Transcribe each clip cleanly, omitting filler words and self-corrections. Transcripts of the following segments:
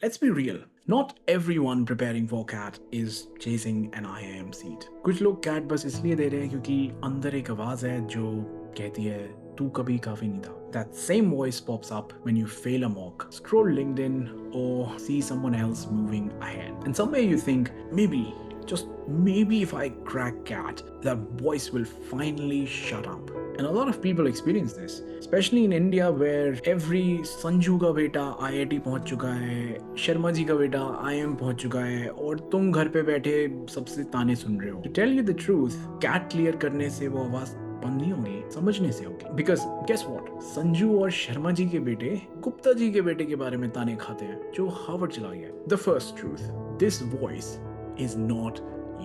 Let's be real. Not everyone preparing for CAT is chasing an IIM seat. कुछ लोग CAT बस इसलिए दे रहे हैं क्योंकि अंदर एक आवाज है जो कहती है तू कभी काफी नहीं था. That same voice pops up when you fail a mock, scroll LinkedIn or see someone else moving ahead. And somewhere you think, just maybe if I crack CAT, that voice will finally shut up. And a lot of people experience this, especially in India where every Sanju का बेटा IIT पहुंच चुका है, शर्मा जी का बेटा IIM पहुंच चुका है और तुम घर पे बैठे सबसे ताने सुन रहे हो. To tell you the truth, CAT clear करने से वो आवाज बंद नहीं होगी, समझने से होगी. Because guess what? संजू और शर्मा जी के बेटे गुप्ता जी के बेटे के बारे में ताने खाते हैं जो हार्वर्ड चला गया. The first truth, this voice is not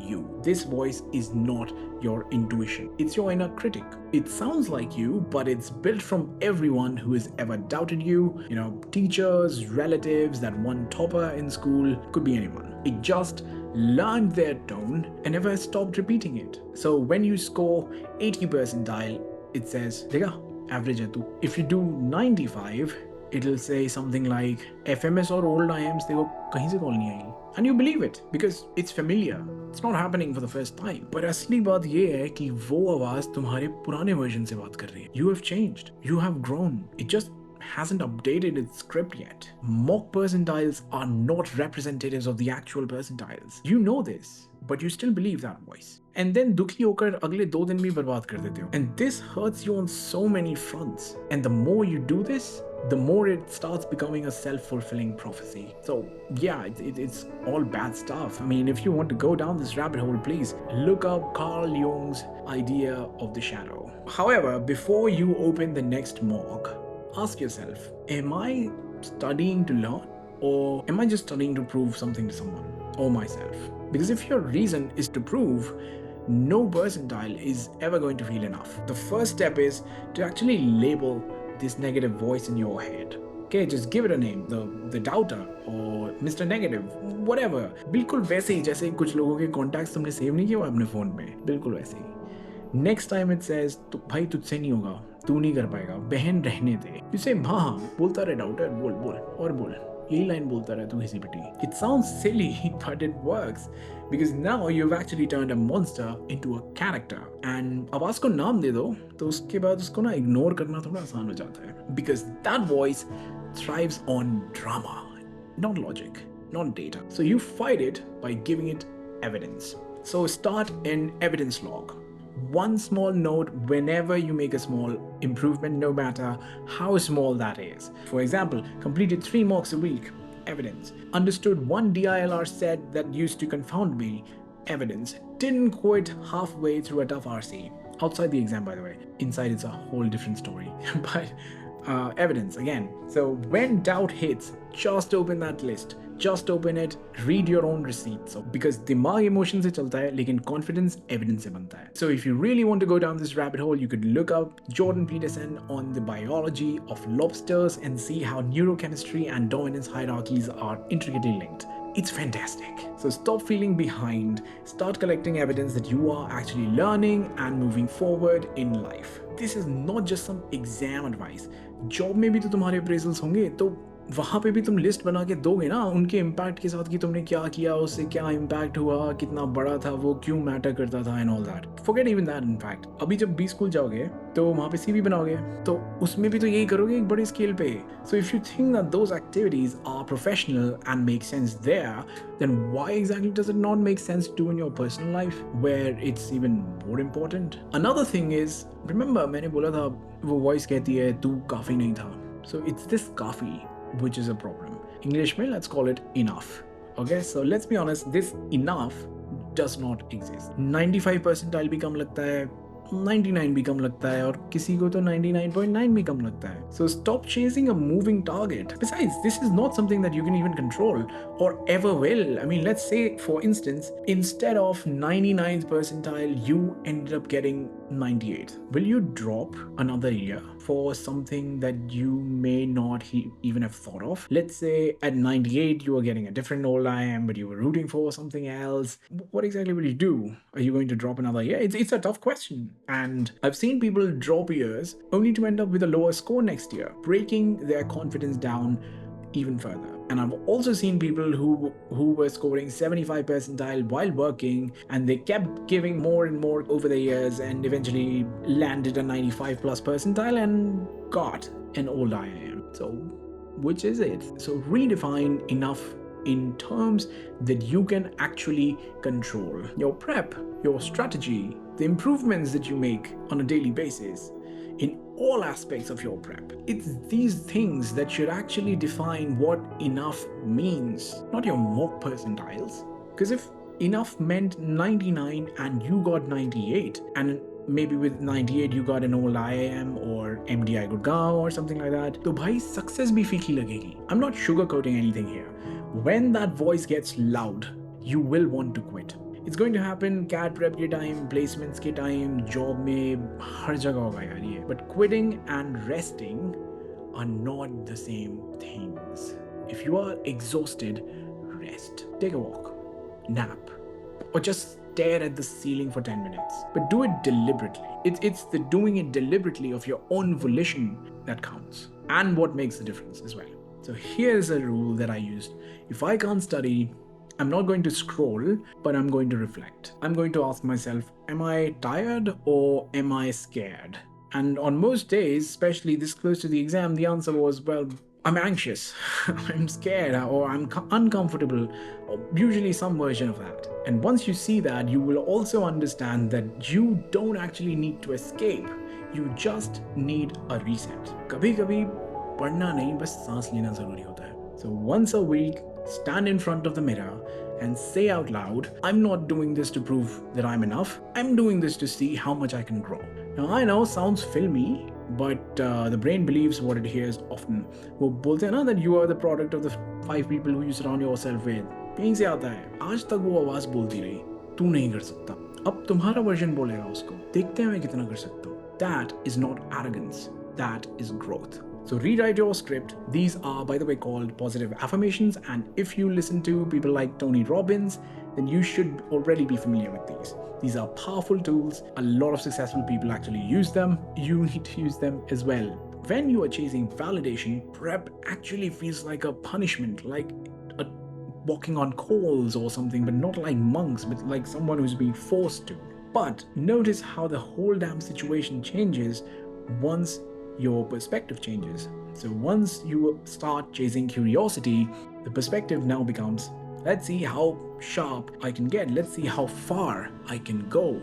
you. This voice is not your intuition. It's your inner critic. It sounds like you, but it's built from everyone who has ever doubted you. You know, teachers, relatives, that one topper in school, could be anyone. It just learned their tone and never stopped repeating it. So when you score 80 percentile, it says, "Dekha, average hai tu." If you do 95, it'll say something like, "FMS or old IIMs देखो कहीं से call नहीं आई." And you believe it because it's familiar. It's not happening for the first time. But असली बात ये है कि वो आवाज तुम्हारे पुराने वर्जन से बात कर रही है. You have changed. You have grown. It just hasn't updated its script yet. Mock percentiles are not representatives of the actual percentiles. You know this, but you still believe that voice. And then दुखी होकर अगले 2 दिन भी बर्बाद कर देते हो. And this hurts you on so many fronts. And the more you do this, the more it starts becoming a self-fulfilling prophecy. So yeah, it's all bad stuff. I mean, if you want to go down this rabbit hole, please look up Carl Jung's idea of the shadow. However, before you open the next mock, ask yourself, am I studying to learn or am I just studying to prove something to someone or myself? Because if your reason is to prove, no percentile is ever going to feel enough. The first step is to actually label this negative voice in your head. Okay, just give it a name, the doubter or Mr. Negative, whatever. बिल्कुल वैसे ही जैसे कुछ लोगों के contacts तुमने save नहीं किया हुआ अपने फोन में, बिल्कुल वैसे ही. Next time it says, तो भाई तुझसे नहीं होगा, तू नहीं कर पाएगा, बहन रहने दे. You say, हाँ बोलता रहे doubter, बोल बोल और बोल, यही लाइन बोलता रहे तू घिसी पिटी. It sounds silly, but it works because now you've actually turned a monster into a character. And आवाज को नाम दे दो तो उसके बाद उसको ना इग्नोर करना थोड़ा आसान हो जाता है. Because that voice thrives on drama, not logic, not data. So you fight it by giving it evidence. So start an evidence log. One small note whenever you make a small improvement, no matter how small that is. For example, completed 3 mocks a week. Evidence. Understood one DILR set that used to confound me. Evidence. Didn't quit halfway through a tough RC. Outside the exam, by the way. Inside, it's a whole different story. But evidence again. So when doubt hits, just open that list. Just open it, read your own receipts. So, because दिमाग emotion से चलता है, लेकिन confidence evidence से बनता है. So if you really want to go down this rabbit hole, you could look up Jordan Peterson on the biology of lobsters and see how neurochemistry and dominance hierarchies are intricately linked. It's fantastic. So stop feeling behind, start collecting evidence that you are actually learning and moving forward in life. This is not just some exam advice. Job में भी तो तुम्हारे appraisals होंगे, तो वहाँ पे भी तुम लिस्ट बना के दोगे ना उनके इम्पैक्ट के साथ कि तुमने क्या किया, उससे क्या इम्पैक्ट हुआ, कितना बड़ा था वो, क्यों मैटर करता था and all that. Forget even that. In fact अभी जब बी स्कूल जाओगे तो वहाँ पे सीवी बनाओगे तो उसमें भी तो यही करोगे एक बड़ी स्केल पे. So if you think that those activities are professional and make sense there, then why exactly does it not make sense to in your personal life where it's even more important. Another thing is, remember मैंने बोला था वो voice कहती है तू काफी नहीं था. सो इट्स दिस काफी which is a problem. English में let's call it enough. Okay, so let's be honest, this enough does not exist. 95 percentile भी कम लगता है, 99 भी कम लगता है और किसी को तो 99.9 भी कम लगता है. So stop chasing a moving target. Besides, this is not something that you can even control or ever will. I mean, let's say for instance, instead of 99th percentile, you ended up getting 98th. Will you drop another year for something that you may not even have thought of? Let's say at 98 you were getting a different old IIM, but you were rooting for something else. What exactly will you do? Are you going to drop another year? It's a tough question. And I've seen people drop years only to end up with a lower score next year, breaking their confidence down even further. And I've also seen people who were scoring 75 percentile while working, and they kept giving more and more over the years and eventually landed a 95 plus percentile and got an old IIM. So which is it? So redefine enough in terms that you can actually control your prep, your strategy, the improvements that you make on a daily basis in all aspects of your prep. It's these things that should actually define what enough means, not your mock percentiles. Because if enough meant 99 and you got 98, and maybe with 98 you got an old IIM or MDI Gurgaon or something like that, तो भाई success भी फीकी लगेगी. I'm not sugarcoating anything here. When that voice gets loud, you will want to quit. It's going to happen CAT prep के time, placements के time, job में हर जगह होगा यार ये. But quitting and resting are not the same things. If you are exhausted, rest. Take a walk, nap, or just stare at the ceiling for 10 minutes. But do it deliberately. It's the doing it deliberately of your own volition that counts, and what makes the difference as well. So here's a rule that I used. If I can't study, I'm not going to scroll, but I'm going to reflect. I'm going to ask myself, am I tired or am I scared? And on most days, especially this close to the exam, the answer was, well, I'm anxious, I'm scared, or I'm uncomfortable, or usually some version of that. And once you see that, you will also understand that you don't actually need to escape. You just need a reset. कभी-कभी पढ़ना नहीं, बस सांस लेना ज़रूरी होता है. So once a week, stand in front of the mirror and say out loud, I'm not doing this to prove that I'm enough. I'm doing this to see how much I can grow. Now I know, sounds filmy, but the brain believes what it hears often. वो बोलते हैं ना that you are the product of the 5 people who you surround yourself with. यहीं से आता है. आज तक वो आवाज़ बोलती रही, तू नहीं कर सकता. अब तुम्हारा वर्जन बोलेगा उसको. देखते हैं मैं कितना कर सकता हूँ. That is not arrogance. That is growth. So rewrite your script. These are, by the way, called positive affirmations. And if you listen to people like Tony Robbins, then you should already be familiar with these. These are powerful tools. A lot of successful people actually use them. You need to use them as well. When you are chasing validation, prep actually feels like a punishment, like a walking on coals or something, but not like monks, but like someone who's being forced to. But notice how the whole damn situation changes once your perspective changes. So once you start chasing curiosity, the perspective now becomes, let's see how sharp I can get. Let's see how far I can go.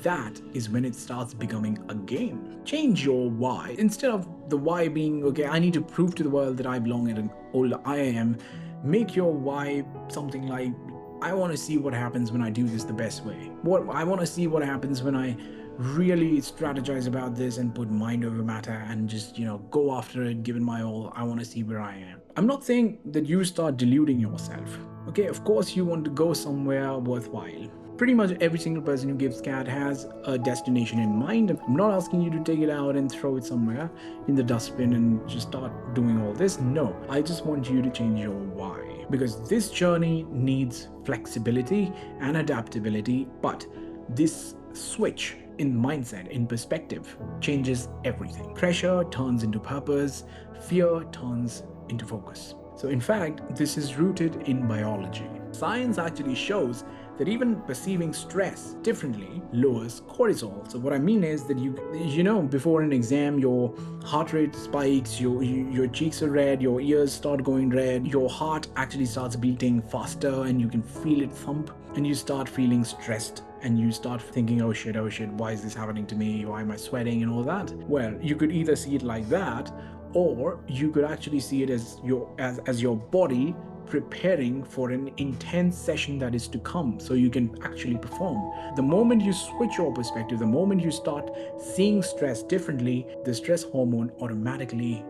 That is when it starts becoming a game. Change your why. Instead of the why being, okay, I need to prove to the world that I belong at an old IIM, make your why something like, I want to see what happens when I do this the best way. I want to see what happens when I really strategize about this and put mind over matter and just, go after it, give it my all. I want to see where I am. I'm not saying that you start deluding yourself. Okay, of course you want to go somewhere worthwhile. Pretty much every single person who gives CAT has a destination in mind. I'm not asking you to take it out and throw it somewhere in the dustbin and just start doing all this. No, I just want you to change your why. Because this journey needs flexibility and adaptability, but this switch in mindset, in perspective, changes everything. Pressure turns into purpose, fear turns into focus. So in fact, this is rooted in biology. Science actually shows that even perceiving stress differently lowers cortisol. So what I mean is that before an exam, your heart rate spikes, your cheeks are red, your ears start going red, your heart actually starts beating faster and you can feel it thump, and you start feeling stressed. And you start thinking, oh shit, why is this happening to me? Why am I sweating and all that? Well, you could either see it like that, or you could actually see it as your body preparing for an intense session that is to come, so you can actually perform. The moment you switch your perspective, the moment you start seeing stress differently, the stress hormone automatically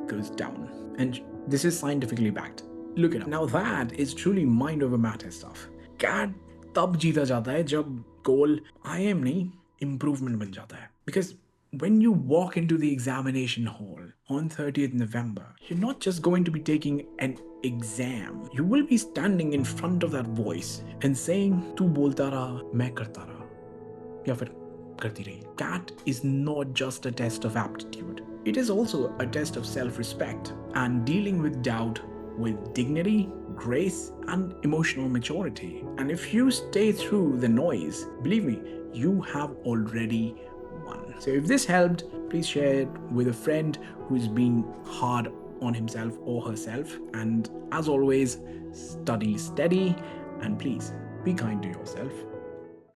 goes down. And this is scientifically backed. Look it up. Now that is truly mind over matter stuff. CAT तब जीता जाता है जब गोल IIM नहीं, improvement बन जाता है. Because when you walk into the examination hall on 30th November, you're not just going to be taking an exam. You will be standing in front of that voice and saying, तू बोलता रहा, मैं करता रहा, या फिर करती रही. CAT is not just a test of aptitude. It is also a test of self-respect and dealing with doubt with dignity, grace, and emotional maturity. And if you stay through the noise, believe me, you have already won. So if this helped, please share it with a friend who's been hard on himself or herself. And as always, study steady and please be kind to yourself.